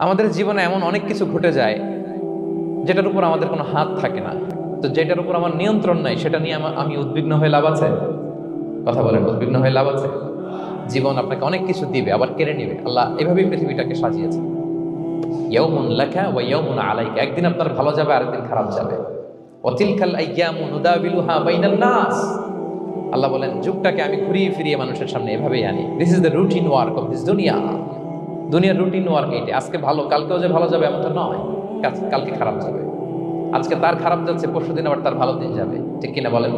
আমাদের জীবনে এমন অনেক কিছু ঘটে যায় যেটার উপর আমাদের কোনো হাত থাকে না। তো যেটার উপর আমার নিয়ন্ত্রণ নাই সেটা নিয়ে আমি উদ্বিগ্ন হয়ে লাভ আছে? কথা বলেন, উদ্বিগ্ন হয়ে লাভ আছে? জীবন আপনাকে অনেক কিছু দিবে, আবার কেড়ে নিবে। আল্লাহ এভাবেই পৃথিবীটাকে সাজিয়েছে। ইয়াউমুন লাকা ওয়া ইয়াউমুন আলাইকা, একদিন আপনার ভালো যাবে, আরেকদিন খারাপ যাবে। ওয়া তিলকাল আইয়ামু নুদাবিলুহা বাইনান নাস, আল্লাহ বলেন যুগটাকে আমি ঘুরিয়ে ফিরিয়ে মানুষের সামনে এভাবেই আনি। This is the routine work of this দুনিয়া। দুনিয়ার রুটিন ওয়ার্ক এইটা। আজকে ভালো, কালকেও যে ভালো যাবে এমন তো নয়, কালকে খারাপ যাবে। আজকে তার খারাপ যাচ্ছে, পরশুদিন আবার তার ভালো দিন যাবে, ঠিক কিনা বলেন?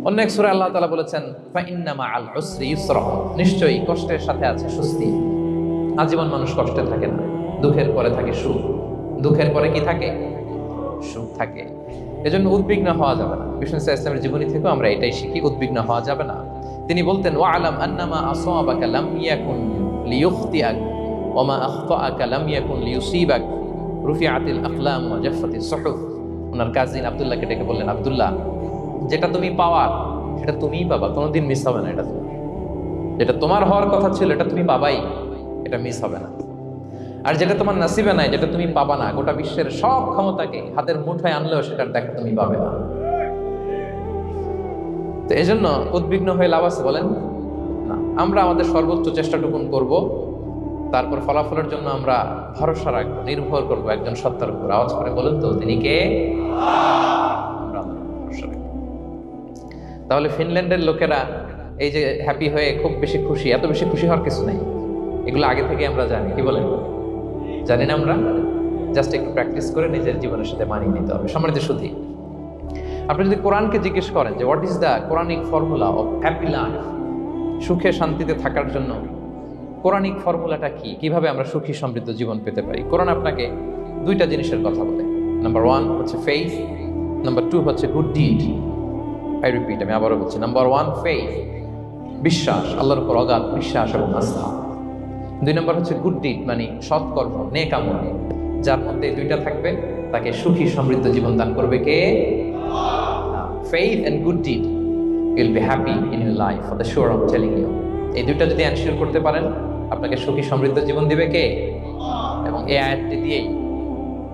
অন্য এক সূরায় আল্লাহ তাআলা বলেছেন ফাইন্না মাআল উসরি ইউসরা, নিশ্চয়ই কষ্টের সাথে আছে স্বস্তি। আজীবন মানুষ কষ্টে থাকে না, দুঃখের পরে থাকে সুখ। দুঃখের পরে কি থাকে? সুখ থাকে। এজন্য উদ্বিগ্ন হওয়া যাবে না। বিষ্ণু ইসলামের জীবনী থেকেও আমরা এটাই শিখি, উদ্বিগ্ন হওয়া যাবে না। তিনি বলতেন ওয়ালাম আন্নামা আসাবাকা লাম ইয়াকুন লিইখতিআক ওয়া মা আখতাআকা লাম ইয়াকুন লিইউসিবাক রুফিআতিল আকলাম ওয়া জাফফাতিস সুহুফ। ওনার কাজিন আব্দুল্লাহকে ডেকে বললেন, আব্দুল্লাহ, যেটা তুমি পাওয়ার সেটা তুমিই পাবা, কোনোদিন মিস হবে না। এটা তোমার, যেটা তোমার হওয়ার কথা ছিল এটা তুমি পাবাই, এটা মিস হবে না। আর যেটা তোমার নসিবে নাই, যেটা তুমি পাবা না, গোটা বিশ্বের সব ক্ষমতাকে হাতের মুঠোয় আনলেও সেটার দেখা তুমি পাবে না। তো এই জন্য উদ্বিগ্ন হয়ে লাভ আছে বলেন না। আমরা আমাদের সর্বোচ্চ চেষ্টাটুকুন করব, তারপর ফলাফলের জন্য আমরা ভরসা রাখবো, নির্ভর করবো একজন সত্তার উপর। আওয়াজ করে বলেন তো, তিনি কে? আমরা ভরসা রাখবো। তাহলে ফিনল্যান্ডের লোকেরা এই যে হ্যাপি হয়ে খুব বেশি খুশি, এত বেশি খুশি হওয়ার কিছু নাই। এগুলো আগে থেকে আমরা জানি, কি বলেন? জানি না আমরা? জাস্ট একটু প্র্যাকটিস করে নিজের জীবনের সাথে মানিয়ে নিতে হবে। সম্মানিত সুধী, আপনি যদি কোরআনকে জিজ্ঞেস করেন যে what is the Quranic formula of happy life, সুখে শান্তিতে থাকার জন্য কোরআনিক ফর্মুলাটা কি, কিভাবে আমরা সুখী সমৃদ্ধ জীবন পেতে পারি, কোরআন আপনাকে দুইটা জিনিসের কথা বলে। নাম্বার 1 হচ্ছে ফেইথ, নাম্বার 2 হচ্ছে গুড ডিড। আই রিপিট, আমি আবারও বলছি, নাম্বার 1 ফেইথ, বিশ্বাস, আল্লাহর উপর অগাধ বিশ্বাস এবং আস্থা। 2 নম্বর হচ্ছে গুড ডিড, মানে সৎকর্ম, নেক আমল। যার মধ্যে দুইটা থাকবে তাকে সুখী সমৃদ্ধ জীবন দান করবে কে? Faith and good deed, you'll be happy in your life for the sure, I am telling you. এই দুইটা যদি এনশিওর করতে পারেন, আপনাকে সুখী সমৃদ্ধ জীবন দিবে কে? এবং এই আয়াতটি দিয়েই,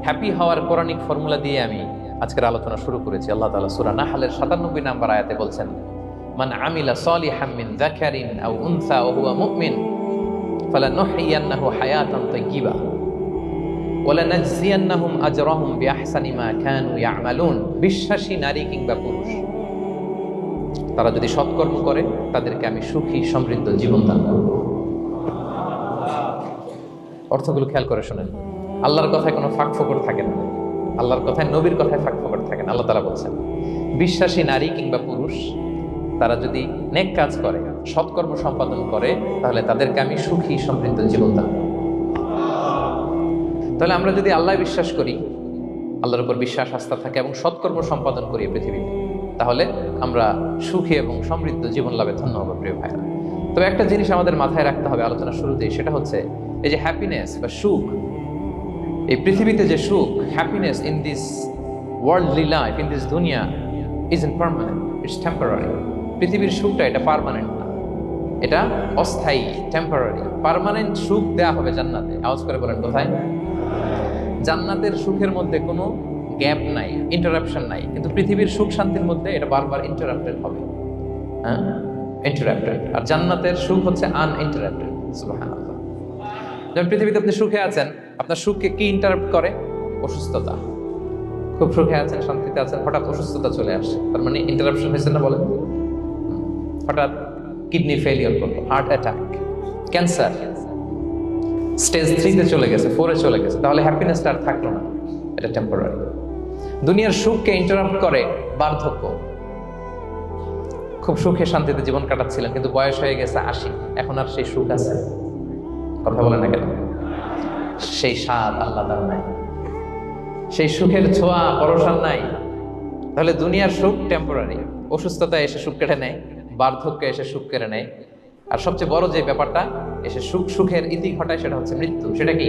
হ্যাপি হওয়ার কোরআনিক ফর্মুলা দিয়ে আমি আজকের আলোচনা শুরু করেছি। আল্লাহ তাআলা সূরা নাহলের 97 নম্বর আয়াতে বলছেন, মান আমিলা সালিহাম মিন যাকারিন আও উনসা ওয়া হুয়া মুমিন ফালানুহইয়ান্নাহু হায়াতান তাইয়্যিবা ওয়া লানাজজিয়ান্নাহুম আজরাহুম বিআহসানি মা কানু ইয়ামালুন। বিশ্বাসী নারী কিংবা পুরুষ, তারা যদি সৎকর্ম করে তাদেরকে আমি সুখী সমৃদ্ধ জীবন দান করব। অর্থগুলো খেয়াল করে শোনেন। আল্লাহর কথায় কোনো ফাঁকফোকর থাকে না, আল্লাহর কথায়, নবীর কথায় ফাঁকফোকর থাকে না। আল্লাহ তাআলা বলছেন বিশ্বাসী নারী কিংবা পুরুষ তারা যদি নেক কাজ করে, সৎকর্ম সম্পাদন করে, তাহলে তাদেরকে আমি সুখী সমৃদ্ধ জীবন দান করব। তাহলে আমরা যদি আল্লাহ বিশ্বাস করি, আল্লাহর উপর বিশ্বাস আস্থা থাকে এবং সৎকর্ম সম্পাদন করি পৃথিবীতে, তাহলে আমরা সুখী এবং সমৃদ্ধ জীবন লাভে ধন্য হব প্রিয় ভাইরা। তবে একটা জিনিস আমাদের মাথায় রাখতে হবে আলোচনা শুরুতেই, সেটা হচ্ছে এই যে হ্যাপিনেস বা সুখ, এই পৃথিবীতে যে সুখ, happiness in this worldly life, in this দুনিয়া ইজন্ট পার্মানেন্ট, ইটস টেম্পোরারি। পৃথিবীর সুখটা এটা পার্মানেন্ট না, এটা অস্থায়ী, টেম্পোরারি। পার্মানেন্ট সুখ দেয়া হবে জান্নাতে। আওয়াজ করে বলেন কোথায়? জান্নাতের সুখের মধ্যে কোনো গ্যাপ নাই, ইন্টারাপশন নাই। কিন্তু পৃথিবীর সুখ শান্তির মধ্যে এটা বারবার ইন্টারাপ্টেড হবে, হ্যাঁ, ইন্টারাপ্টেড। আর জান্নাতের সুখ হচ্ছে আনইন্টারাপ্টেড। সুবহানাল্লাহ। যেমন পৃথিবীতে আপনি সুখে আছেন, আপনার সুখকে কি ইন্টারাপ্ট করে? অসুস্থতা। খুব সুখে আছেন, শান্তিতে আছেন, হঠাৎ অসুস্থতা চলে আসে, তার মানে ইন্টারাপশন হয়েছে না? বলেন, হঠাৎ কিডনি ফেলিওর করলো, হার্ট অ্যাটাক, ক্যান্সার, স্টেজ 3-তে চলে গেছে, 4-এ চলে গেছে, তাহলে হ্যাপিনেসটা আর থাকলো না, এটা টেম্পোরারি। দুনিয়ার সুখকে ইন্টারাপ্ট করে বার্ধক্য। খুব সুখে শান্তিতে জীবন কাটাচ্ছিলেন, কিন্তু বয়স হয়ে গেছে 80, এখন আর সেই সুখ আছে? কথা বলে না কেন? সেই স্বাদ আল্লাহ তাআলা নাই, সেই সুখের ছোঁয়া পরশান নাই। তাহলে দুনিয়ার সুখ টেম্পোরারি, অসুস্থতা এসে সুখ কেড়ে নেয়, বার্ধক্য এসে সুখ কেড়ে নেয়, আর সবচেয়ে বড় যে ব্যাপারটা এসে সুখের ইতি ঘটায়, সেটা হচ্ছে মৃত্যু। সেটা কি?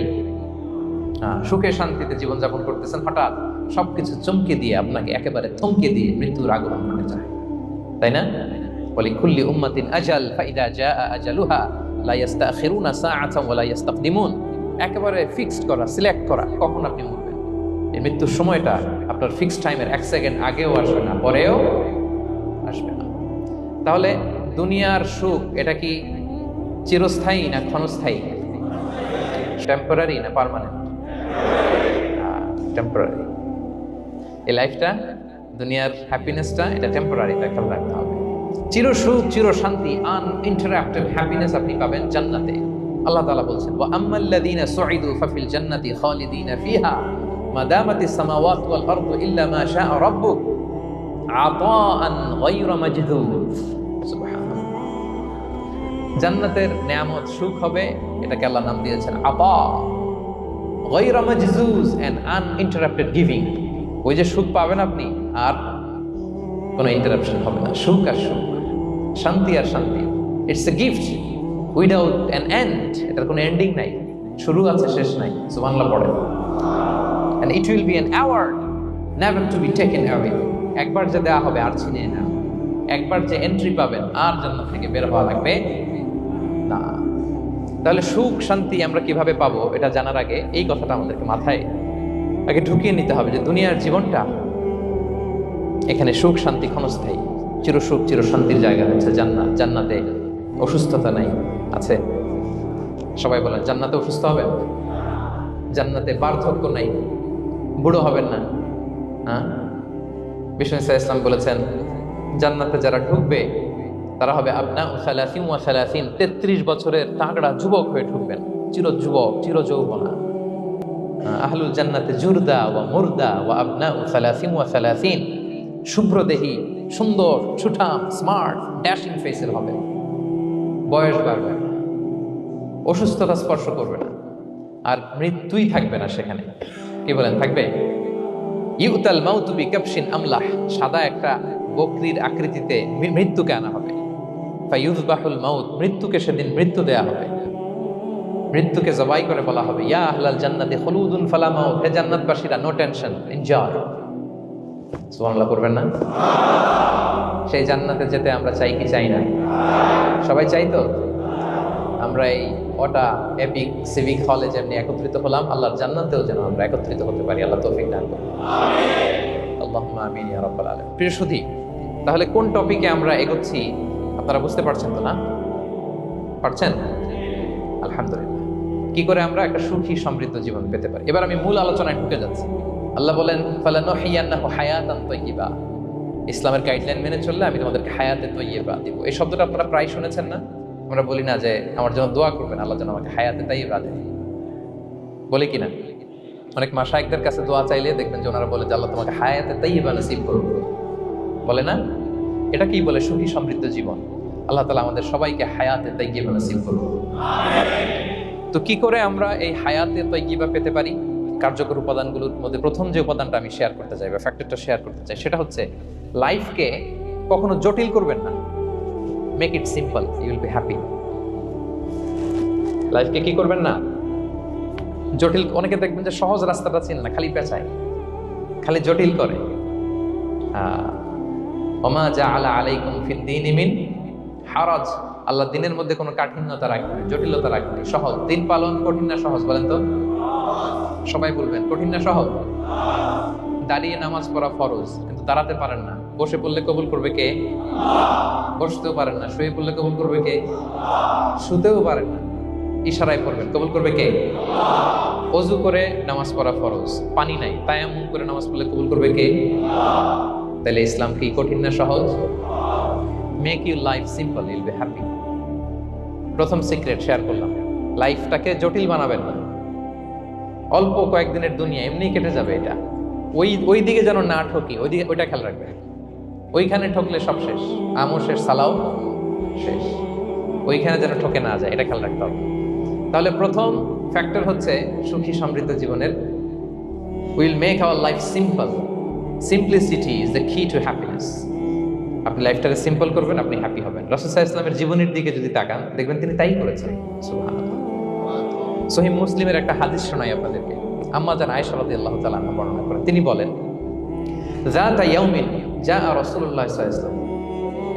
সুখে শান্তিতে জীবনযাপন করতেছেন, হঠাৎ সবকিছু চমকে দিয়ে, আপনাকে একেবারে থমকে দিয়ে মৃত্যুর আগমন ঘটে যায়, তাই না? ওয়ালিকুল্লি উম্মাতিন আজাল ফাইদা জাআ আজালুহা লা ইস্তাখিরুনা সাআতান ওয়া লা ইস্তাকদিমুন। একেবারে ফিক্সড করা, সিলেক্ট করা কখন আপনি মরবেন। এই মৃত্যুর সময়টা আপনার ফিক্সড টাইমের 1 সেকেন্ড আগেও আসবে না, পরেও আসবে না। তাহলে দুনিয়ার সুখ এটা কি চিরস্থায়ী না ক্ষণস্থায়ী? টেম্পোরারি না পার্মানেন্ট? টেম্পোরারি। এই লাইফটা, দুনিয়ার হ্যাপিনেসটা, এটা টেম্পোরারি, এটা খেয়াল রাখতে হবে। চির সুখ, চির শান্তি, আনইন্টারাপ্টেড হ্যাপিনেস আপনি পাবেন জান্নাতে। আল্লাহ তাআলা বলছেন, ওয়া আম্মাল্লাযীনা সুইদু ফাফিল জান্নাতি খালিদিনা ফিহা মা দামাতিস সামাওয়াতু ওয়াল আরদু ইল্লা মা শাআ রাব্বুক আতাআন গায়রা মাজদুদ। সুবহানাল্লাহ। জান্নাতের নিয়ামত সুখ হবে, এটাকে আল্লাহ নাম দিয়েছেন আতা, গায়রা মাজজুজ, এন্ড আনইন্টারাপ্টেড গিভিং। ওই যে সুখ পাবেন আপনি, আর কোনো ইন্টারাপশন হবে না। সুখ আর সুখ, শান্তি আর শান্তি। It's a gift without an end. এটার কোনো এন্ডিং নাই, শুরু আছে শেষ নাই। সুবহানাল্লাহ পড়ে। And it will be an award never to be taken away. একবার যে দেওয়া হবে আর ছিনিয়ে না। একবার যে এন্ট্রি পাবেন আর জান্নাত থেকে বের হওয়া লাগবে না। তাহলে সুখ শান্তি আমরা কিভাবে পাবো এটা জানার আগে এই কথাটা আমাদেরকে মাথায় আগে ঢুকিয়ে নিতে হবে যে দুনিয়ার জীবনটা, এখানে সুখ শান্তি ক্ষণস্থায়ী। চির সুখ চির শান্তির জায়গা হচ্ছে জান্নাত। জান্নাতে অসুস্থতা নাই, আছে? সবাই বলেন জান্নাতে অসুস্থ হবেন? জান্নাতে বার্ধক্য নাই, বুড়ো হবেন না। হ্যাঁ, বিষ্ণু ইসলাম বলেছেন জান্নাতে যারা ঢুকবে তারা হবে আবনা সালাসিন ওয়া সালাসিন, 33 বছরের তাগড়া যুবক হয়ে ঢুকবেন, চির যুবক, চির যৌবনা। আহলুল জান্নাতে জুরদা ওয়া মুরদা ওয়া আবনা সালাসিন ওয়া সালাসিন, শুভ্রদেহী, সুন্দর, সুঠাম, স্মার্ট, ড্যাশিং ফেসের হবে। বয়স বাড়বে না, অসুস্থতা স্পর্শ করবে না, আর মৃত্যুই থাকবে না সেখানে। কি বলেন, থাকবে? ইউতাল মাউতু বিকাবশিন আমলাহ, সাদা একটা বকরির আকৃতিতে মৃত্যুকে আনা হবে। ফায়ুযবাহুল মাউত, মৃত্যুকে সেদিন মৃত্যু দেয়া হবে। মৃত্যুকে জবাই করে বলা হবে, ইয়া আহলাল জান্নাতি খুলুদুন ফালা মাউত, হে জান্নাতবাসীরা, নো টেনশন, এনজয়। সুবহানাল্লাহ করবেন না? সেই জান্নাতে যেতে আমরা চাই কি চাই না? সবাই চাই তো? আমরা এই ওটা এপিক সিভিক হলে যেমনি একত্রিত হলাম, আল্লাহর জান্নাতেও যেন আমরা একত্রিত হতে পারি। আল্লাহ তৌফিক দান করুন। আল্লাহুম্মা আমিন ইয়া রাব্বাল আলামিন। প্রিয় সুধী, তাহলে কোন টপিকে আমরা এগোচ্ছি আপনারা বুঝতে পারছেন তো না? পারছেন? আলহামদুলিল্লাহ। কি করে আমরা একটা সুখী সমৃদ্ধ জীবন পেতে পারি? এবার আমি মূল আলোচনায় ঢুকে যাচ্ছি। আল্লাহ বলেন, ফালানুহিয়ান্নাহু হায়াতান তাইয়্যিবা, ইসলামের গাইডলাইন মেনে চললে আমি তোমাদেরকে হায়াতে তাইয়্যিবা দিব। এই শব্দটা আপনারা প্রায় শুনেছেন না? আমরা বলি না যে আমার জন্য দোয়া করবেন, আল্লাহ যেন আমাকে হায়াতে তাইয়্যিবা দেন, বলি কিনা? অনেক মাশায়েখদের কাছে দোয়া চাইলে দেখবেন যে ওনারা বলে যে আল্লাহ তোমাকে হায়াতে তাইয়্যিবা নসিব করুন, বলে না? এটা কি বলে? সুখী সমৃদ্ধ জীবন। আল্লাহ তাআলা আমাদের সবাইকে হায়াতে তাইয়্যিবা নসিব করুন। তো কি করে আমরা এই হায়াতে তাইয়্যিবা পেতে পারি? কার্যকর উপাদানগুলোর মধ্যে প্রথম যে উপাদানটা আমি শেয়ার করতে চাই বা ফ্যাক্টরটা শেয়ার করতে চাই সেটা হচ্ছে লাইফকে কখনো জটিল করবেন না। Make it simple, you will be happy. লাইফকে কি করবেন না? জটিল। অনেকে দেখবেন যে সহজ রাস্তাটা চিনে না, খালি পেঁচায়, খালি জটিল করে। ওমা জাআলা আলাইকুম ফিদ দীনি মিন হারাজ, আল্লাহ দিনের মধ্যে কোনো কাঠিন্যতা রাখেনি, জটিলতা রাখেনি। সহজ। দিন পালন কঠিন না সহজ? বলেন তো, সবাই বলবেন কঠিন না সহজ? দাঁড়িয়ে নামাজ পড়া ফরজ, কিন্তু দাঁড়াতে পারেন না। বসে পড়লে কবুল করবে কে? বসতেও পারেন না। শুয়ে পড়লে কবুল করবে কে? শুতেও পারেন না, ইশারায় পড়বেন, কবুল করবে কে? ওযু করে নামাজ পড়া ফরজ, পানি নাই, তায়াম্মুম করে নামাজ পড়লে কবুল করবে কে? তাহলে ইসলাম কি কঠিন না সহজ? Make your life simple, Yule be happy. প্রথম সিক্রেট শেয়ার করলাম, লাইফটাকে জটিল বানাবেন না। অল্প কয়েকদিনের দুনিয়া, এমনি কেটে যাবে। এটা ওই দিকে যেন না ঠকি, ওইটা খেয়াল রাখবে। ওইখানে ঠকলে সব শেষ, আমও শেষ, সালাও শেষ। ওইখানে যেন ঠকে না যায়, এটা খেয়াল রাখতে হবে। তাহলে প্রথম ফ্যাক্টর হচ্ছে সুখী সমৃদ্ধ জীবনের, will make our life simple. Simplicity is the কি টু হ্যাপিনেস। আপনি লাইফটাকে সিম্পল করবেন, আপনি হ্যাপি হবেন। রাসূল সাল্লাল্লাহু আলাইহি ওয়াসাল্লামের জীবনের দিকে যদি তাকান, দেখবেন তিনি তাই করেছেন। সুবহানাল্লাহ। সহিহ মুসলিমের একটা হাদিস শোনাই আপনাদেরকে। আম্মা জান আয়েশা রাদিয়াল্লাহু তাআলা আনহা বর্ণনা করেন, তিনি বলেন, যাতা ইয়াউমিন জাআ রাসূলুল্লাহ সাল্লাল্লাহু আলাইহি ওয়াসাল্লাম,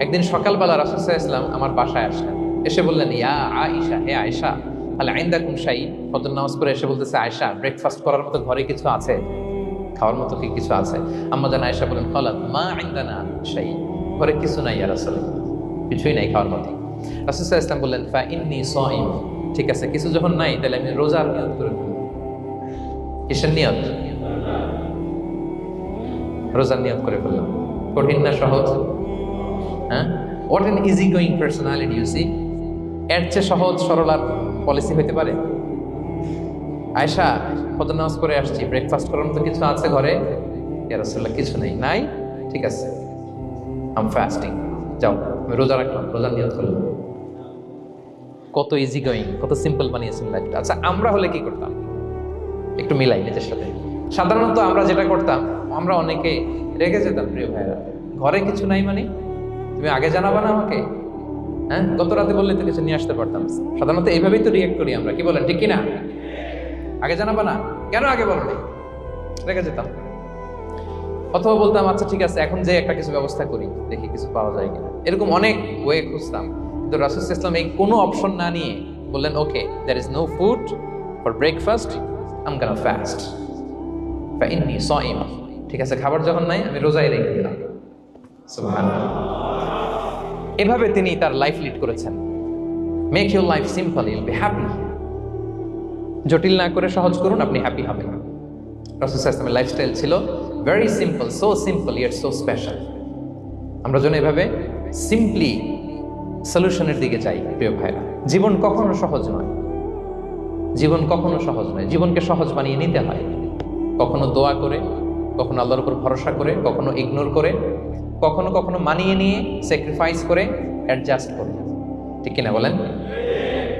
একদিন সকালবেলা রাসূল সাল্লাল্লাহু আলাইহি ওয়াসাল্লাম আমার বাসায় আসলেন। এসে বললেন, ইয়া আয়েশা, হে আয়েশা, আল ইনদাকুম শাই, ফজর নামাজ পড়ে এসে বলতেছে, আয়েশা ব্রেকফাস্ট করার মতো ঘরে কিছু আছে, খাওয়ার মতো কি কিছু আছে? আম্মা জান আয়েশা বলেন, ক্বালাত মা ইনদানা শাই, ঘরে কিছু নাই ইয়া রাসূলুল্লাহ, কিছুই নাই খাওয়ার মতো। রাসূল সাল্লাল্লাহু আলাইহি ওয়াসাল্লাম বললেন, ফা ইন্নী সাইম, ঠিক আছে কিছু যখন নাই তাহলে আমি রোজার নিয়ত করে ফেলব। কিসের নিয়ত? রোজার নিয়ত করে ফেললাম। কঠিন না সহজ? হ্যাঁ, what an easy going personality you see. এর চেয়ে সহজ সরল আর পলিসি হইতে পারে? আয়েশা ফজর নামাজ করে আসছি, ব্রেকফাস্ট করার মতো কিছু আছে ঘরে? ইয়া রাসূলুল্লাহ কিছু নেই। নাই, ঠিক আছে আই এম ফাস্টিং, যাও আমি রোজা রাখলাম, রোজার নিয়ত করলাম। কত ইজি গোয়িং, কত সিম্পল বানিয়েছেন লাইফটা। আচ্ছা আমরা হলে কি করতাম? একটু মিলাই নিজের সাথে। সাধারণত আমরা যেটা করতাম, আমরা অনেকে রেগে যেতাম। প্রিয় ভাইরা, ঘরে কিছু নাই মানে তুমি আগে জানাবা না আমাকে? হ্যাঁ, গত রাতে বললে তো কিছু নিয়ে আসতে পারতাম। সাধারণত এইভাবেই তো রিয়েক্ট করি আমরা, কি বলেন ঠিক কিনা? আগে জানাবা না, কেন আগে বলো না? রেগে যেতাম। অথবা বলতাম, আচ্ছা ঠিক আছে এখন যে একটা কিছু ব্যবস্থা করি, দেখি কিছু পাওয়া যায় কিনা। এরকম অনেক ওয়ে খুঁজতাম। কিন্তু রাসূল সাল্লাল্লাহু আলাইহি ওয়াসাল্লাম এই কোনো অপশন না নিয়ে বললেন, okay there is no food for breakfast, I am gonna fast, ফা ইন্নী সাইম, ঠিক আছে খাবার যখন নাই আমি রোজাই রেখে দিলাম। সুবহানাল্লাহ। এভাবে তিনি তার লাইফ লিড করেছেন। Make your life simple, Yule be happy. জটিল না করে সহজ করুন, আপনি হ্যাপি হবেন। রাসূল সাল্লাল্লাহু আলাইহি ওয়াসাল্লামের লাইফস্টাইল ছিল very simple, so simple yet so special. আমরা যেন এভাবে সিম্পলি সলিউশনের দিকে যাই। প্রিয় ভাইরা, জীবন কখনো সহজ নয়, জীবন কখনো সহজ নয়। জীবনকে সহজ বানিয়ে নিতে হয়, কখনো দোয়া করে, কখনো আল্লাহর উপর ভরসা করে, কখনো ইগনোর করে, কখনো কখনো মানিয়ে নিয়ে, স্যাক্রিফাইস করে, অ্যাডজাস্ট করে। ঠিক কিনা বলেন?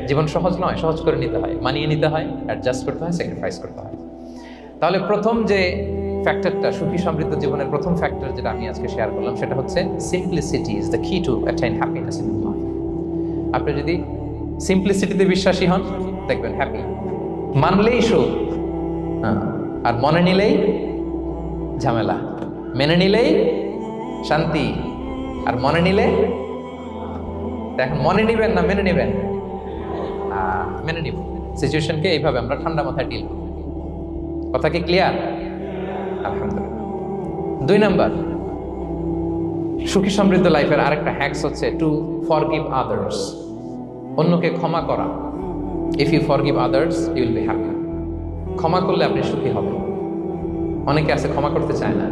জীবন সহজ নয়, সহজ করে নিতে হয়, মানিয়ে নিতে হয়, অ্যাডজাস্ট করতে হয়, স্যাক্রিফাইস করতে হয়। তাহলে প্রথম যে ফ্যাক্টরটা, সুখী সমৃদ্ধ জীবনের প্রথম ফ্যাক্টর যেটা আমি আজকে শেয়ার করলাম, সেটা হচ্ছে সিম্পলিসিটি ইজ দ্য কি টু অ্যাটাইন হ্যাপিনেস ইন লাইফ। আপনি যদি সিম্পলিসিটিতে বিশ্বাসী হন, দেখবেন হ্যাপি। মানলেই সুখ, আর মনে নিলেই ঝামেলা। মেনে নিলেই শান্তি, আর মনে নিলে, এখন মনে নিবেন না মেনে নিবেন? মেনে নিব। সিচুয়েশনকে এইভাবে আমরা ঠান্ডা মাথায় ডিল করব। কথা কি ক্লিয়ার? আলহামদুলিল্লাহ। 2 নাম্বার, সুখী সমৃদ্ধ লাইফের আরেকটা হ্যাকস হচ্ছে টু ফরগিভ আদার্স, অন্যকে ক্ষমা করা। If you forgive others you will be happy. ক্ষমা করলে আপনি সুখী হবেন। অনেকে আছে ক্ষমা করতে চায় না,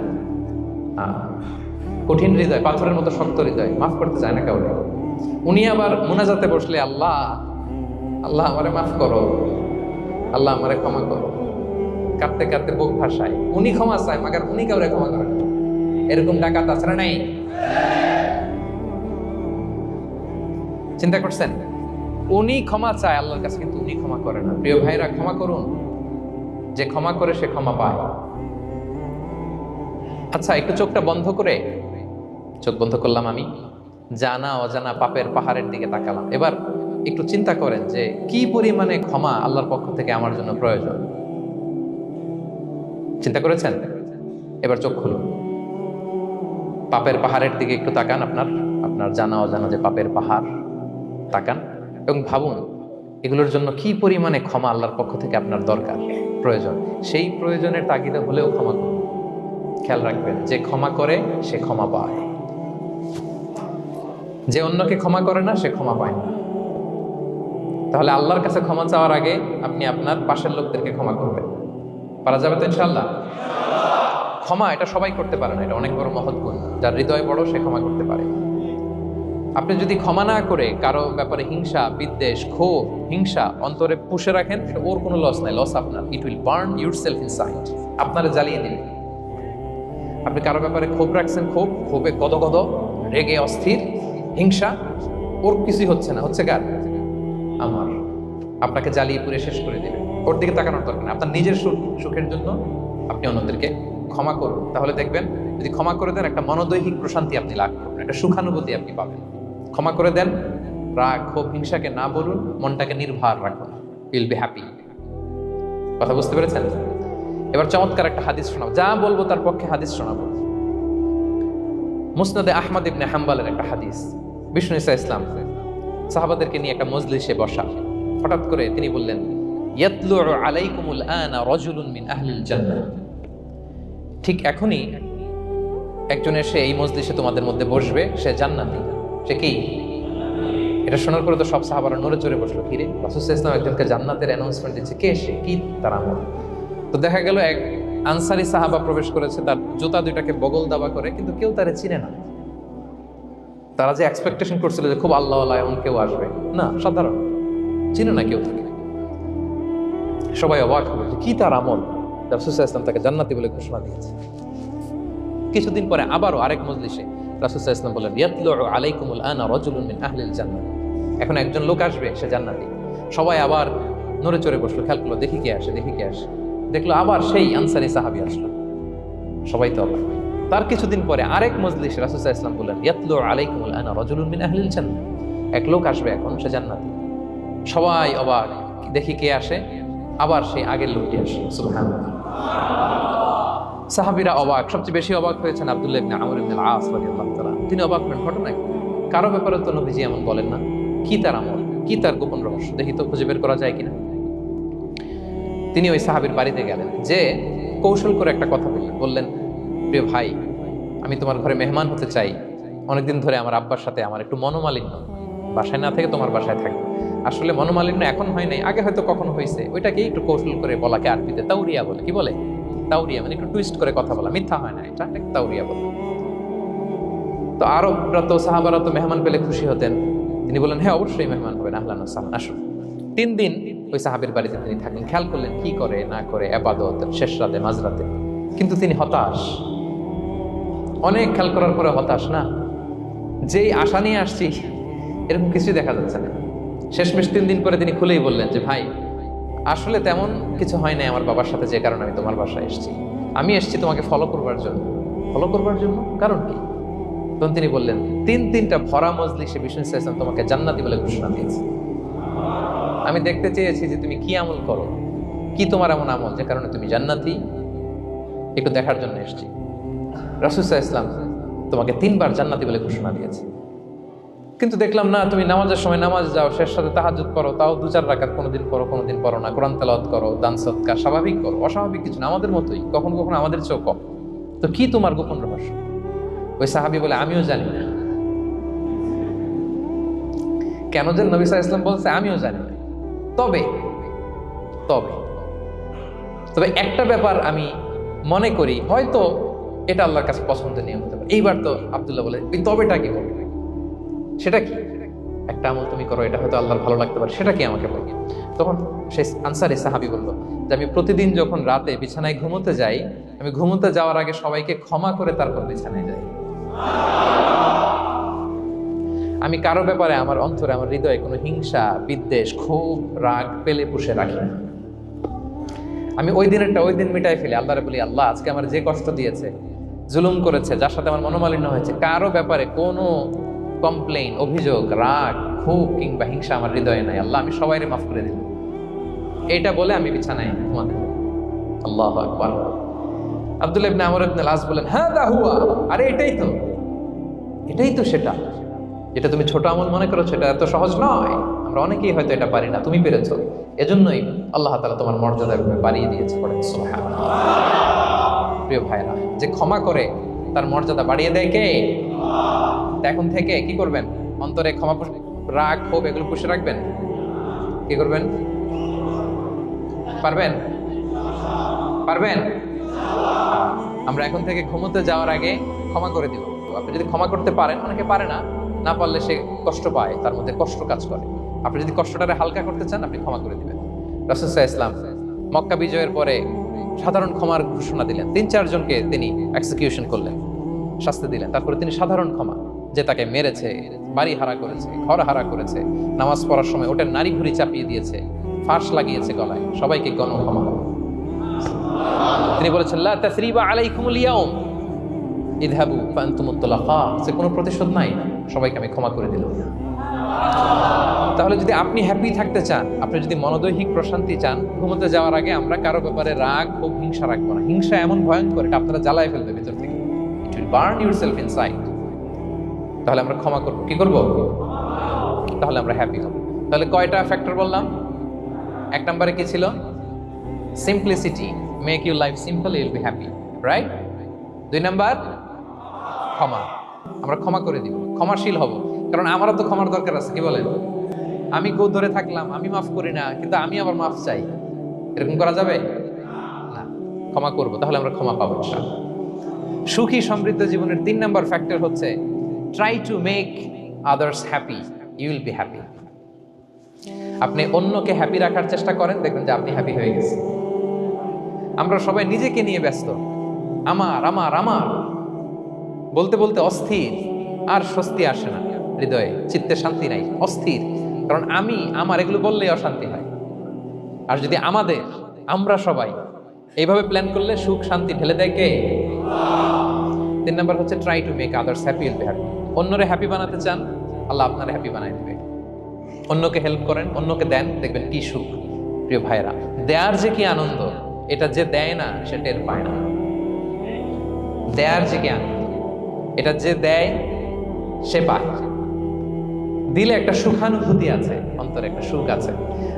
কঠিন হৃদয়, পাথরের মতো শক্ত হৃদয়, মাফ করতে চায় না কাউকে। উনি আবার মুনাজাতে বসলে, আল্লাহ আল্লাহ আমারে মাফ করো, আল্লাহ আমারে ক্ষমা করো, কাঁদতে কাঁদতে বুক ভাসায়। উনি ক্ষমা চায়, মাগার উনি কাউরে ক্ষমা করেন। এরকম ডাকাত আছে না নাই? চিন্তা করছেন? উনি ক্ষমা চায় আল্লাহর কাছে, কিন্তু উনি ক্ষমা করে না। প্রিয় ভাইরা, ক্ষমা করুন। যে ক্ষমা করে সে ক্ষমা পায়। আচ্ছা, একটু চোখটা বন্ধ করে, চোখ বন্ধ করলাম আমি, জানা অজানা পাপের পাহাড়ের দিকে তাকালাম। এবার একটু চিন্তা করেন যে কি পরিমাণে ক্ষমা আল্লাহর পক্ষ থেকে আমার জন্য প্রয়োজন। চিন্তা করেছেন? এবার চোখ খুলুন, পাপের পাহাড়ের দিকে একটু তাকান। আপনার জানা অজানা যে পাপের পাহাড়, তাকান এবং ভাবুন এগুলোর জন্য কি পরিমাণে ক্ষমা আল্লাহর পক্ষ থেকে আপনার দরকার, প্রয়োজন। সেই প্রয়োজনের তাগিদে হলেও ক্ষমা করুন। খেয়াল রাখবেন, যে ক্ষমা করে সে ক্ষমা পায়, যে অন্যকে ক্ষমা করে না সে ক্ষমা পায় না। তাহলে আল্লাহর কাছে ক্ষমা চাওয়ার আগে আপনি আপনার পাশের লোকদেরকে ক্ষমা করবেন। পারা যাবে তো ইনশাআল্লাহ? ক্ষমা এটা সবাই করতে পারে না, এটা অনেক বড় মহৎ গুণ। যার হৃদয় বড় সে ক্ষমা করতে পারে। আপনি যদি ক্ষমা না করে কারো ব্যাপারে হিংসা, বিদ্বেষ, ক্ষোভ, হিংসা অন্তরে পুষে রাখেন, ওর কোনো লস নাই, লস আপনার। It will burn yourself inside, আপনারে জ্বালিয়ে দিবে। আপনি কারো ব্যাপারে ক্ষোভ রাখছেন, ক্ষোভে গদগদ, রেগে অস্থির, হিংসা, ওর কিছুই হচ্ছে না, হচ্ছে কার? আমার। আপনাকে জ্বালিয়ে পুড়ে শেষ করে দেবে। ওর দিকে তাকানোর দরকার নেই। আপনার নিজের সুখের জন্য আপনি অন্যদেরকে ক্ষমা করুন। তাহলে দেখবেন, যদি ক্ষমা করে দেন, একটা মনোদৈহিক প্রশান্তি আপনি লাভ করবেন, একটা সুখানুভূতি আপনি পাবেন। ক্ষমা করে দেন, রাগ, ক্ষোভ, হিংসাকে না বলুন, মনটাকে নির্ভর রাখুন, উইল বি হ্যাপি। কথা বুঝতে পেরেছেন? এবার চমৎকার একটা হাদিস শোনাবো, যা বলবো তার পক্ষে হাদিস শোনাবো। মুসনাদে আহমদ ইবনে হাম্বলের একটা হাদিস। বিষ্ণু ঈসা ইসলাম সাহাবাদেরকে নিয়ে একটা মজলিসে বসা, হঠাৎ করে তিনি বললেন, ইয়াতলু আলাইকুমুল আনা রাজুলুন মিন আহলিল জান্নাহ, ঠিক এখনই একজন এসে এই মজলিসে তোমাদের মধ্যে বসবে, সে জান্নাতি। সে কি? এটা শোনার পরে তো সব সাহাবারা নড়ে চড়ে বসলো। কি রে, রাসূল সাল্লাল্লাহু আলাইহি ওয়াসাল্লাম একজনকে জান্নাতের অ্যানাউন্সমেন্ট দিচ্ছে, কে সে, কি তার আমল? তো দেখা গেল এক আনসারী সাহাবা প্রবেশ করেছে, তার জুতা দুইটাকে বগল দাবা করে, কিন্তু কেউ তারে চিনে না। তারা যে এক্সপেকটেশন করছিল যে খুব আল্লাহওয়ালা এমন কেউ আসবে, না, সাধারণ, চিনে না কেউ তাকে। সবাই অবাক হবে যে কি তার আমল, রাসূল সাল্লাল্লাহু আলাইহি ওয়াসাল্লাম তাকে জান্নাতি বলে ঘোষণা দিয়েছে। কিছুদিন পরে আবারও আরেক মজলিসে রাসূল সাল্লাল্লাহু আলাইহি ওয়াসাল্লাম বলেন, ইয়াতলু আলাইকুমুল আনা রাজুলুন মিন আহলিল জান্নাহ, এখন একজন লোক আসবে, সে জান্নাতি। সবাই আবার নড়ে চড়ে বসলো, খেয়াল করলো, দেখি কে আসে, দেখি কে আসে। দেখলো আবার সেই আনসারী সাহাবী আসলো। সবাই তো অবাক। তার কিছুদিন পরে আরেক মজলিসে রাসূল সাল্লাল্লাহু আলাইহি ওয়াসাল্লাম বলেন, ইয়াতলু আলাইকুমুল আনা রাজুলুন মিন আহলিল জান্নাহ, এক লোক আসবে এখন, সে জান্নাতি। সবাই অবাক, দেখি কে আসে, আবার সেই আগের লোকটি আসে। সুবহানাল্লাহ। সাহাবীরা অবাক, সবচেয়ে বেশি অবাক হয়েছেন আব্দুল্লাহ ইবনে আমর ইবনে আল-আস রাদিয়াল্লাহু তাআলা। তিনি অবাক হলেন, ঘটনা কি? কারো ব্যাপারে তো নবীজি এমন বলেন না, কি তার আমল, কি তার গোপন রহস্য, দেখি তো খুঁজে বের করা যায় কিনা। তিনি ওই সাহাবীর বাড়িতে গেলেন, যে কৌশল করে একটা কথা বললেন, প্রিয় ভাই, আমি তোমার ঘরে মেহমান হতে চাই, অনেকদিন ধরে আমার আব্বার সাথে আমার একটু মনোমালিন্য, বাসায় না থেকে তোমার বাসায় থাকবো। আসলে মনোমালিন্য এখন হয় নাই, আগে হয়তো কখনো হয়েছে, ওইটাকেই একটু কৌশল করে বলাকে আরবিতে তাউরিয়া বলে। কি বলে? তাউরিয়া, মানে একটু টুইস্ট করে কথা বলা, মিথ্যা হয় না, এটা তাউরিয়া বলে। তো আরবরা তো, সাহাবারা তো মেহমান পেলে খুশি হতেন। তিনি বললেন, হ্যাঁ অবশ্যই মেহমান হবেন, আহলান ওয়া সাহলান, আসুন। 3 দিন ওই সাহাবীর বাড়িতে তিনি থাকলেন। খেয়াল করলেন কি করে না করে, ইবাদত শেষ রাতে, মাঝরাতে, কিন্তু তিনি হতাশ। অনেক খেয়াল করার পরে হতাশ, না যেই আশা নিয়ে আসছি এরকম কিছুই দেখা যাচ্ছে না। শেষমেশ 3 দিন পরে তিনি খুলেই বললেন যে, ভাই আসলে তেমন কিছু হয় নাই আমার বাবার সাথে, যে কারণে আমি তোমার বাসায় এসেছি। আমি এসেছি তোমাকে ফলো করবার জন্য। ফলো করবার জন্য? কারণ কি? তখন তিনি বললেন, 3টা ভরা মজলিসে বিষ্ণু সাল্লাল্লাহু আলাইহি ওয়াসাল্লাম তোমাকে জান্নাতি বলে ঘোষণা দিয়েছে। আমি দেখতে চেয়েছি যে তুমি কি আমল করো, কি তোমার এমন আমল যে কারণে তুমি জান্নাতি, একটু দেখার জন্য এসেছি। রাসূল সাল্লাল্লাহু আলাইহি ওয়াসাল্লাম তোমাকে 3 বার জান্নাতি বলে ঘোষণা দিয়েছে, কিন্তু দেখলাম না তুমি নামাজের সময় নামাজ যাও, শেষ রাতে তাহাজ্জুদ করো, তাও 2-4 রাকাত, কোনোদিন করো কোনোদিন করো না, কোরআন তেলাওয়াত করো, দান সদকা স্বাভাবিক করো, অস্বাভাবিক কিছু না, আমাদের মতোই, কখনো কখনো আমাদের চেয়েও কম। তো কি তোমার গোপন রহস্য? ওই সাহাবী বলে, আমিও জানি না। কেন যে নবী সাল্লাল্লাহু আলাইহি ওয়াসাল্লাম বলছে আমিও জানি না, তবে তবে তবে একটা ব্যাপার আমি মনে করি, হয়তো এটা আল্লাহর কাছে পছন্দনীয় হতে পারে। এইবার তো আব্দুল্লাহ বলে, এই তবেটা কি বলবে? সেটা কি? একটা আমল তুমি করো, এটা হয়তো আল্লাহর ভালো লাগতে পারে, সেটা কি আমাকে বলবে? তখন সেই আনসারী সাহাবী বলল যে, আমি প্রতিদিন যখন রাতে বিছানায় ঘুমোতে যাই, আমি ঘুমোতে যাওয়ার আগে সবাইকে ক্ষমা করে তারপর বিছানায় যাই। আমি কারো ব্যাপারে আমার অন্তরে, আমার হৃদয়ে কোনো হিংসা, বিদ্বেষ, ক্ষোভ, রাগ পেলে পুষে রাখি না। আমি ওই দিনেরটা ওই দিন মিটাই ফেলি। আল্লাহরে বলি, আল্লাহ আজকে আমার যে কষ্ট দিয়েছে, জুলুম করেছে, যার সাথে আমার মনোমালিন্য হয়েছে, কারো ব্যাপারে কোনো কমপ্লেইন, অভিযোগ, রাগ, ক্ষোভ কিংবা হিংসা আমার হৃদয়ে নাই। আল্লাহ আমি সবাইরে মাফ করে দিলাম। এটা বলে আমি বিছানায় ঘুমাতে। আল্লাহু আকবার। আব্দুল্লাহ ইবনে আমর ইবনে আল-আস বলেন, হাদা হুয়া, আরে এটাই তো সেটা, যেটা তুমি ছোট আমল মনে করছো, এটা এত সহজ নয়। আমরা অনেকেই হয়তো এটা পারি না, তুমি পেরেছো। এজন্যই আল্লাহ তাআলা তোমার মর্যাদা বাড়িয়ে দিয়েছে। পড়েন সুবহানাল্লাহ। প্রিয় ভাইরা, যে ক্ষমা করে তার মর্যাদা বাড়িয়ে দেয় কে? এখন থেকে কি করবেন? অন্তরে ক্ষমা, রাগ, ক্ষোভ এগুলো পুষে রাখবেন। কি করবেন? পারবেন? আমরা এখন থেকে ঘুমোতে যাওয়ার আগে ক্ষমা করে দিব। আপনি যদি ক্ষমা করতে পারেন, অনেকে পারে না, না পারলে সে কষ্ট পায়, তার মধ্যে কষ্ট কাজ করে। আপনি যদি কষ্টটারে হালকা করতে চান, আপনি ক্ষমা করে দিবেন। রাসূল সাল্লাল্লাহু আলাইহি ওয়াসাল্লাম মক্কা বিজয়ের পরে সাধারণ ক্ষমার ঘোষণা দিলেন। 3-4 জনকে তিনি এক্সিকিউশন করলেন, শাস্তি দিলেন। তারপরে তিনি সাধারণ ক্ষমা, যে তাকে মেরেছে, বাড়ি হারা করেছে, ঘর হারা করেছে, নামাজ পড়ার সময় ওটা নারী ভুঁড়ি চাপিয়ে দিয়েছে, ফাঁস লাগিয়েছে গলায়, সবাইকে গণক্ষমা। তিনি বলেছেন, লা তাসরিবা আলাইকুমুল ইয়াউম ইযহাবু ফাআনতুমুত তুলাকা, সে কোনো প্রতিশোধ নাই, সবাইকে আমি ক্ষমা করে দিলাম। তাহলে যদি আপনি হ্যাপি থাকতে চান, আপনি যদি মনোদৈহিক প্রশান্তি চান, ঘুমোতে যাওয়ার আগে আমরা কারো ব্যাপারে রাগ ও হিংসা রাখবো না। হিংসা এমন ভয়ঙ্কর, এটা আপনারা জ্বালায় ফেলবে ভিতর থেকে। It will burn yourself inside. তাহলে আমরা ক্ষমা করব। কি করব? তাহলে আমরা হ্যাপি হব। তাহলে কয়টা ফ্যাক্টর বললাম? এক নম্বরে কি ছিল? Simplicity, make your life simple, Yule be happy, right? 2 number ক্ষমা, আমরা ক্ষমা করে দিব, ক্ষমাশীল হব, কারণ আমারও তো ক্ষমার দরকার আছে, কি বলেন? আমি গো ধরে থাকলাম, আমি মাফ করি না, কিন্তু আমি আবার মাফ চাই, এরকম করা যাবে না। ক্ষমা করব, তাহলে আমরা ক্ষমা পাবো ইনশাআল্লাহ। সুখী সমৃদ্ধ জীবনের 3 নাম্বার ফ্যাক্টর হচ্ছে try to make others happy, you will be happy. আপনি অন্যকে হ্যাপি রাখার চেষ্টা করেন, দেখবেন যে আপনি হ্যাপি হয়ে গেছেন। আমরা সবাই নিজেকে নিয়ে ব্যস্ত, আমার আমার আমার বলতে বলতে অস্থির, আর স্বস্তি আসে না হৃদয়ে, চিত্তে শান্তি নাই, অস্থির, কারণ আমি আমার এগুলো বললেই অশান্তি হয়। আর যদি আমাদের, আমরা সবাই এইভাবে প্ল্যান করলে সুখ শান্তি ঢেলে দেয় কে? 3 নাম্বার হচ্ছে try to make others happy, will be happy. অন্যরে হ্যাপি বানাতে চান, আল্লাহ আপনারে হ্যাপি বানায় দেবে। অন্যকে হেল্প করেন, অন্যকে দেন, দেখবেন কি সুখ। প্রিয় ভাইরা, দেয়ার যে কি আনন্দ, এটা যে দেয় না সে টের পায় না। দেয়ার যে কি আনন্দ, এটা যে দেয় সে পায়। দিলে একটা সুখানুভূতি আছে, অন্তরে একটা সুখ আছে।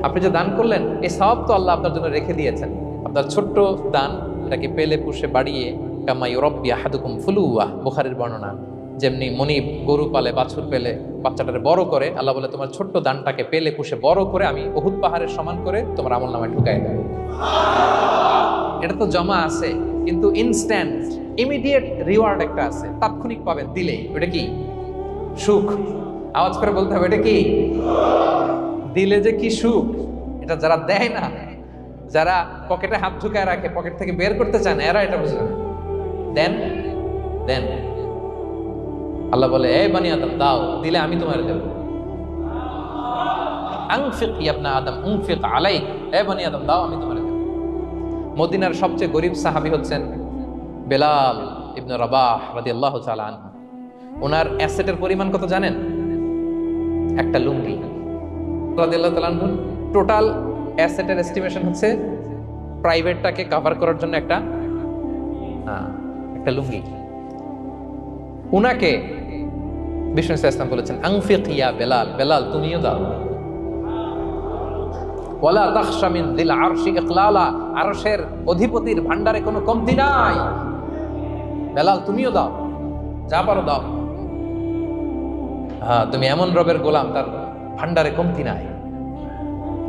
আপনি যে দান করলেন, এই সওয়াব তো আল্লাহ আপনার জন্য রেখে দিয়েছেন। আপনার ছোট্ট দান, এটাকে পেলে পুষে বাড়িয়ে, কামা ইউরাব্বি আহাদুকুম ফুলুওয়া, বুখারীর বর্ণনা, যেমনি মনিব গরু পালে, বাছুর পেলে বাচ্চাটারে বড় করে, আল্লাহ বলে তোমার ছোট্ট দানটাকে পেলে পুষে বড় করে আমি উহুদ পাহাড়ের সমান করে তোমার আমলনামায় ঢুকাই দেব। এটা তো জমা আছে, কিন্তু ইনস্ট্যান্ট ইমিডিয়েট রিওয়ার্ড একটা আছে, তাৎক্ষণিক পাবেন দিলে। ওটা কি? সুখ। আওয়াজ করে বলতে হবে, এটা কি? দিলে যে কি সুখ, এটা যারা দেয় না, যারা পকেটে হাত ঢুকায় রাখে, পকেট থেকে বের করতে চায় না, এরা এটা বুঝবে না। দেন দেন, আল্লাহ বলে এই বানি আদম দাও, দিলে আমি তোমার দেব। আনফিক ইয়া ইবনা আদম উনফিক আলাইক, এই বানি আদম দাও, আমি তোমার দেব। মদিনার সবচেয়ে গরিব সাহাবী হচ্ছেন বেলাল ইবনে রাবাহ রাদিয়াল্লাহু তাআলা আনহু। ওনার অ্যাসেটের পরিমাণ কত জানেন? একটা লুঙ্গি। রাদিয়াল্লাহু তাআলা আনহু টোটাল অ্যাসেটের এস্টিমেশন হচ্ছে প্রাইভেটটাকে কভার করার জন্য একটা লুঙ্গি। উনাকে বিষ্ণু ইসলাম বলেছেন আনফিক ইয়া বেলাল, বেলাল তুমিও দাও। ওয়ালা তাখশা মিন যিল আরশি ইকলালা, আরশের অধিপতির ভান্ডারে কোনো কমতি নাই, বেলাল তুমিও দাও, যা পারো দাও। হ্যাঁ, তুমি এমন রবের গোলাম, তার ভান্ডারে কমতি নাই।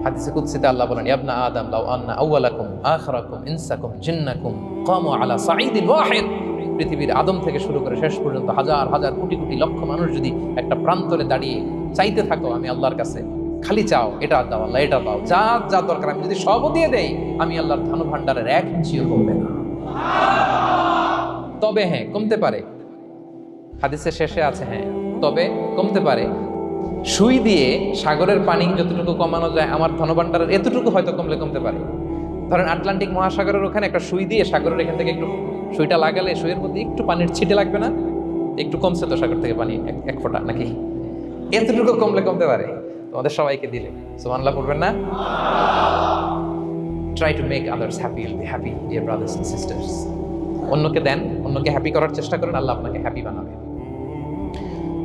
হাদিসে কুদসিতে আল্লাহ বলেন ইবনা আদম লাউ আন্না আউওয়ালাকুম আখিরাকুম ইনসাকুম জিন্নাকুম কামু আলা সাঈদিন ওয়াহিদ, পৃথিবীর আদম থেকে শুরু করে শেষ পর্যন্ত হাজার হাজার কোটি কোটি লক্ষ মানুষ যদি একটা প্রান্তরে দাঁড়িয়ে চাইতে থাকো আমি আল্লাহর কাছে, খালি চাও এটা দাও আল্লাহ, এটা দাও, যা যা দরকার আমি যদি সবও দিয়ে দেই, আমি আল্লাহর ধন ভান্ডারের 1 ইঞ্চিও কমবে না। তবে হ্যাঁ, কমতে পারে। হাদিসের শেষে আছে হ্যাঁ, তবে কমতে পারে। সুই দিয়ে সাগরের পানি যতটুকু কমানো যায়, আমার ধনভাণ্ডারের এতটুকু হয়তো কমতে পারে। ধরেন আটলান্টিক মহাসাগরের ওখানে একটা সুই দিয়ে সাগরের এখান থেকে একটু সুইটা লাগালে সুইয়ের মধ্যে একটু পানির ছিটে লাগবে না? একটু কমছে তো সাগর থেকে পানি, এক ফোঁটা নাকি? এতটুকু কমতে পারে তোমাদের সবাইকে দিলে। সুবহানাল্লাহ পড়বেন না? Try to make others happy, will be happy dear brothers and sisters. অন্যকে দেন, অন্যকে হ্যাপি করার চেষ্টা করেন, আল্লাহ আপনাকে হ্যাপি বানাবে।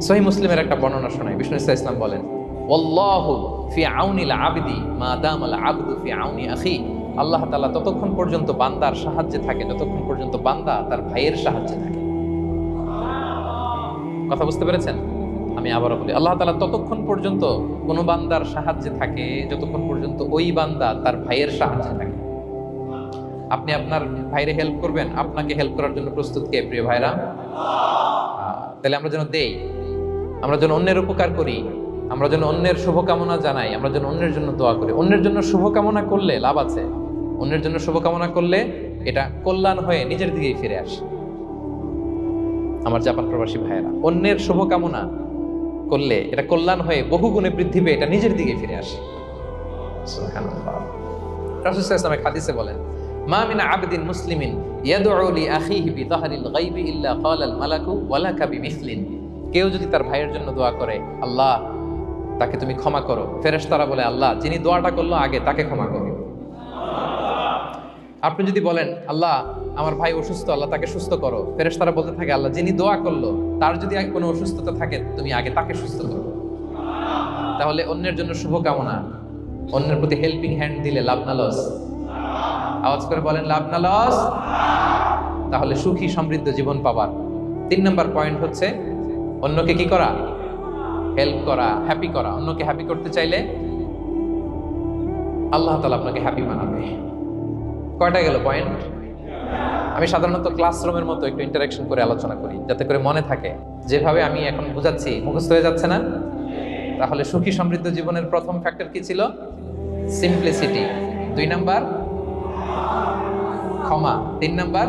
সহিহ মুসলিমের একটা বর্ণনা শোনাই। বিষ্ণু ইসলাম বলেন ওয়াল্লাহু ফি আউনিল আবদি মা দামাল আবদু ফি আউনি আখি, আল্লাহ তাআলা ততক্ষণ পর্যন্ত বান্দার সাহায্যে থাকে যতক্ষণ পর্যন্ত বান্দা তার ভাইয়ের সাহায্যে থাকে। কথা বুঝতে পেরেছেন? আমি আবারও বলি, আল্লাহ তাআলা ততক্ষণ পর্যন্ত কোন বান্দার সাহায্যে থাকে যতক্ষণ পর্যন্ত ওই বান্দা তার ভাইয়ের সাহায্যে থাকে। আপনি আপনার ভাইরে হেল্প করবেন, আপনাকে হেল্প করার জন্য প্রস্তুত কে প্রিয় ভাইরা? তাহলে আমরা যেন দেই, আমরা যেন অন্যের উপকার করি, আমরা যেন অন্যের শুভকামনা জানাই, আমরা যেন অন্যের জন্য দোয়া করি। অন্যের জন্য শুভকামনা করলে লাভ আছে। অন্যের জন্য শুভকামনা করলে এটা কল্যাণ হয়ে নিজের দিকেই ফিরে আসে। আমার জাপান প্রবাসী ভাইয়েরা, অন্যের শুভকামনা করলে এটা কল্যাণ হয়ে বহু গুণে বৃদ্ধি পেয়ে এটা নিজের দিকে ফিরে আসে। সুবহানাল্লাহ। রাসূল সাল্লাল্লাহু আলাইহি হাদিসে বলেন মা মিন আবদিন মুসলিমিন ইয়াদউ লি আখিহি বিযাহরিল গায়বি ইল্লা ক্বালাল মালাকু ওয়ালাকা বিমিসলিন, কেউ যদি তার ভাইয়ের জন্য দোয়া করে আল্লাহ তাকে তুমি ক্ষমা করো, ফেরেশতারা বলে আল্লাহ যিনি দোয়াটা করলো আগে তাকে ক্ষমা করো। আপনি যদি বলেন আল্লাহ আমার ভাই অসুস্থ, আল্লাহ তাকে সুস্থ করো, ফেরেশতারা বলতে থাকে আল্লাহ যিনি দোয়া করলো তার যদি কোনো অসুস্থতা থাকে তুমি আগে তাকে সুস্থ করো। তাহলে অন্যের জন্য শুভকামনা অন্যের প্রতি হেল্পিং হ্যান্ড দিলে লাভ না লস? আওয়াজ করে বলেন লাভ না লস? তাহলে সুখী সমৃদ্ধ জীবন পাবার 3 নম্বর পয়েন্ট হচ্ছে অন্যকে কি করা? হেল্প করা, হ্যাপি করা। অন্যকে হ্যাপি করতে চাইলে আল্লাহ তাআলা আপনাকে হ্যাপি বানাবে। কয়টা গেল পয়েন্ট? আমি সাধারণত ক্লাসরুমের মতো একটু ইন্টারাকশন করে আলোচনা করি যাতে করে মনে থাকে। যেভাবে আমি এখন বোঝাচ্ছি মুখস্থ হয়ে যাচ্ছে না? তাহলে সুখী সমৃদ্ধ জীবনের প্রথম ফ্যাক্টর কি ছিল? সিম্পলিসিটি। 2 নাম্বার ক্ষমা। 3 নাম্বার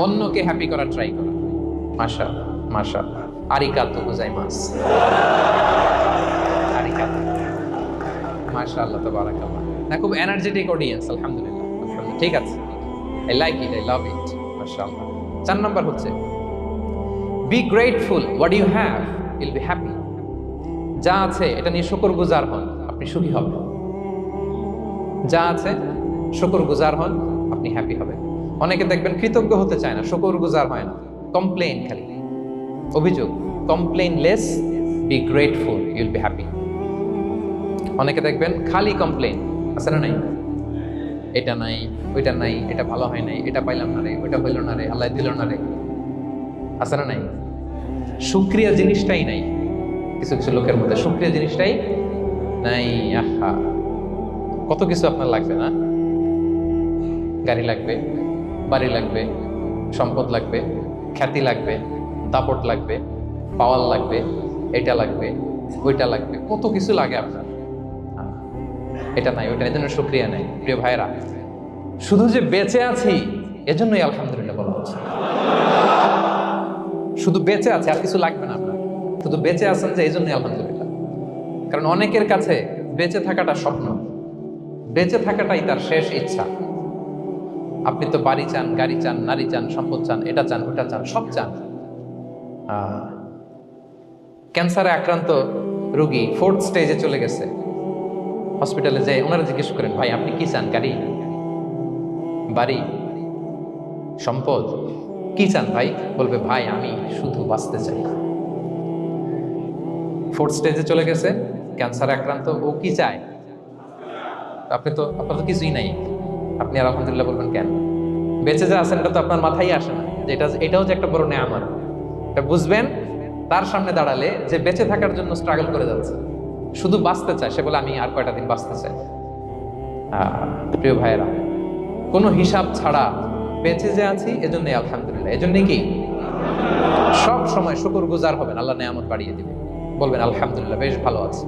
অন্যকে হ্যাপি করার ট্রাই করা। মাশাআল্লাহ মাশাআল্লাহ, আরিগাতো গোজাইমাসু। আরিগাতো, মাশাআল্লাহ, তাবারাকাল্লাহ। না, খুব এনার্জেটিক অডিয়েন্স, আলহামদুলিল্লাহ। ঠিক আছে, I like it, I love it, মাশাআল্লাহ। 4 নাম্বার হচ্ছে be grateful what you have, you'll be happy. যা আছে এটা নিয়ে শুকরগুজার হন, আপনি সুখী হবেন। যা আছে শুকরগুজার হন, আপনি হ্যাপি হবেন। অনেকে দেখবেন কৃতজ্ঞ হতে চায় না, শুকরগুজার হয় না, কমপ্লেইন, খালি অভিযোগ। Complain less, be grateful, Yule be happy. অনেকে দেখবেন খালি কমপ্লেইন, আছে না নাই? এটা নাই, ওইটা নাই, এটা ভালো হয় নাই, এটা পাইলাম না রে, ওইটা হইল না রে, আল্লাহ দিল না রে, আছে না নাই? শুকরিয়া জিনিসটাই নাই কিছু কিছু লোকের মধ্যে, শুকরিয়া জিনিসটাই নাই। আহা, কত কিছু আপনার লাগবে না? গাড়ি লাগবে, বাড়ি লাগবে, সম্পদ লাগবে, খ্যাতি লাগবে, দাপট লাগবে, পাওয়ার লাগবে, এটা লাগবে, ওইটা লাগবে, কত কিছু লাগে আপনার। এটা নাই, ওইটা, এজন্য শুকরিয়া নাই। প্রিয় ভাইরা, শুধু যে বেঁচে আছি এজন্যই আলহামদুলিল্লাহ বলা হচ্ছে। শুধু বেঁচে আছে, আর কিছু লাগবে না আপনার, শুধু বেঁচে আছেন যে এই জন্যই আলহামদুলিল্লাহ। কারণ অনেকের কাছে বেঁচে থাকাটা স্বপ্ন, বেঁচে থাকাটাই তার শেষ ইচ্ছা। আপনি তো বাড়ি চান, গাড়ি চান, নারী চান, সম্পদ চান, এটা চান, ওটা চান, সব চান। ক্যান্সারে আক্রান্ত রোগী 4th স্টেজে চলে গেছে, হসপিটালে যায়, ওনারা জিজ্ঞেস করেন, ভাই আপনি কি চান? গাড়ি, বাড়ি, সম্পদ, কি চান ভাই? বলবে, ভাই আমি শুধু বাঁচতে চাই। 4th স্টেজে চলে গেছে, ক্যান্সারে আক্রান্ত, ও কি চায়? আপনার তো কিছুই নাই, আপনি আর আলহামদুলিল্লাহ বলবেন কেন? বেঁচে যা আছেন এটা তো আপনার মাথায় আসে না, যে এটাও যে একটা বড় নেয়ামত। এটা বুঝবেন তার সামনে দাঁড়ালে, যে বেঁচে থাকার জন্য স্ট্রাগল করে যাচ্ছে, শুধু বাঁচতে চায়, সে বলে আমি আর কয়টা দিন বাঁচতে চাই। প্রিয় ভাইয়েরা, কোনো হিসাব ছাড়া বেঁচে যে আছি এজন্যই আলহামদুলিল্লাহ। এজন্যই কি সব সময় শুকরগুজার হবেন, আল্লাহ নেয়ামত বাড়িয়ে দিবে, বলবেন আলহামদুলিল্লাহ বেশ ভালো আছে।